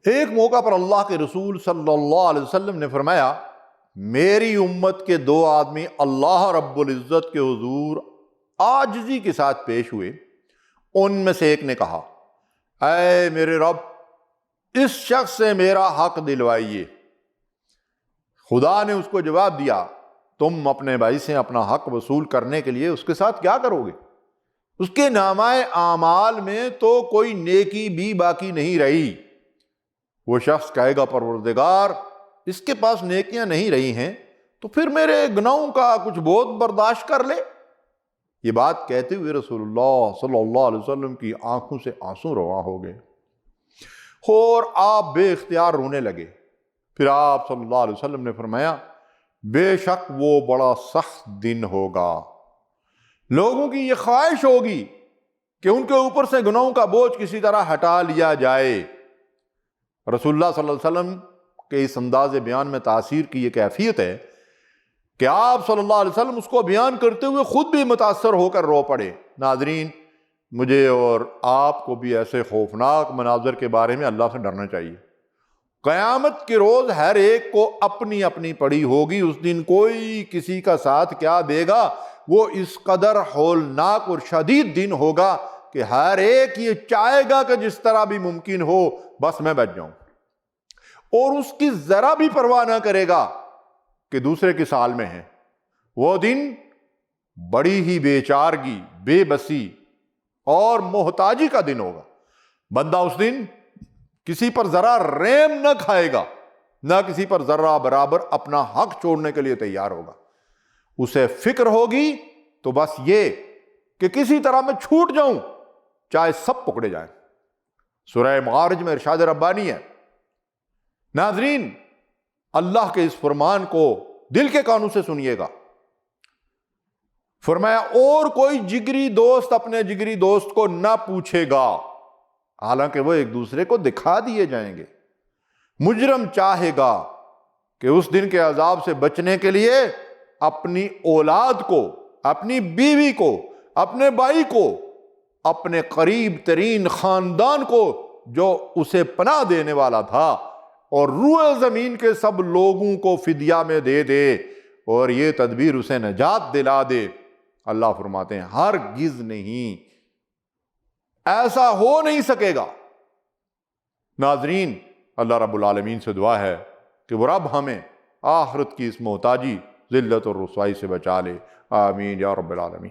ایک موقع پر اللہ کے رسول صلی اللہ علیہ وسلم نے فرمایا میری امت کے دو آدمی اللہ رب العزت کے حضور عاجزی کے ساتھ پیش ہوئے۔ ان میں سے ایک نے کہا اے میرے رب اس شخص سے میرا حق دلوائیے۔ خدا نے اس کو جواب دیا تم اپنے بھائی سے اپنا حق وصول کرنے کے لیے اس کے ساتھ کیا کرو گے؟ اس کے نامہ اعمال میں تو کوئی نیکی بھی باقی نہیں رہی۔ وہ شخص کہے گا پروردگار اس کے پاس نیکیاں نہیں رہی ہیں تو پھر میرے گناہوں کا کچھ بہت برداشت کر لے۔ یہ بات کہتے ہوئے رسول اللہ صلی اللہ علیہ وسلم کی آنکھوں سے آنسو رواں ہو گئے اور آپ بے اختیار رونے لگے۔ پھر آپ صلی اللہ علیہ وسلم نے فرمایا بے شک وہ بڑا سخت دن ہوگا، لوگوں کی یہ خواہش ہوگی کہ ان کے اوپر سے گناہوں کا بوجھ کسی طرح ہٹا لیا جائے۔ رسول اللہ صلی اللہ علیہ وسلم کے اس انداز بیان میں تاثیر کی یہ کیفیت ہے کہ آپ صلی اللہ علیہ وسلم اس کو بیان کرتے ہوئے خود بھی متاثر ہو کر رو پڑے۔ ناظرین، مجھے اور آپ کو بھی ایسے خوفناک مناظر کے بارے میں اللہ سے ڈرنا چاہیے۔ قیامت کے روز ہر ایک کو اپنی اپنی پڑی ہوگی، اس دن کوئی کسی کا ساتھ کیا دے گا، وہ اس قدر ہولناک اور شدید دن ہوگا کہ ہر ایک یہ چاہے گا کہ جس طرح بھی ممکن ہو بس میں بچ جاؤں، اور اس کی ذرا بھی پرواہ نہ کرے گا کہ دوسرے کس حال میں ہے۔ وہ دن بڑی ہی بے چارگی، بے بسی اور محتاجی کا دن ہوگا۔ بندہ اس دن کسی پر ذرا رحم نہ کھائے گا، نہ کسی پر ذرا برابر اپنا حق چھوڑنے کے لیے تیار ہوگا۔ اسے فکر ہوگی تو بس یہ کہ کسی طرح میں چھوٹ جاؤں چاہے سب پکڑے جائیں۔ سورہ معارج میں ارشاد ربانی ہے۔ ناظرین، اللہ کے اس فرمان کو دل کے کانوں سے سنیے گا۔ فرمایا اور کوئی جگری دوست اپنے جگری دوست کو نہ پوچھے گا، حالانکہ وہ ایک دوسرے کو دکھا دیے جائیں گے۔ مجرم چاہے گا کہ اس دن کے عذاب سے بچنے کے لیے اپنی اولاد کو، اپنی بیوی کو، اپنے بھائی کو، اپنے قریب ترین خاندان کو جو اسے پناہ دینے والا تھا، اور روئے زمین کے سب لوگوں کو فدیہ میں دے دے اور یہ تدبیر اسے نجات دلا دے۔ اللہ فرماتے ہیں ہرگز نہیں، ایسا ہو نہیں سکے گا۔ ناظرین، اللہ رب العالمین سے دعا ہے کہ وہ رب ہمیں آخرت کی اس محتاجی، ذلت اور رسوائی سے بچا لے۔ آمین یا رب العالمین۔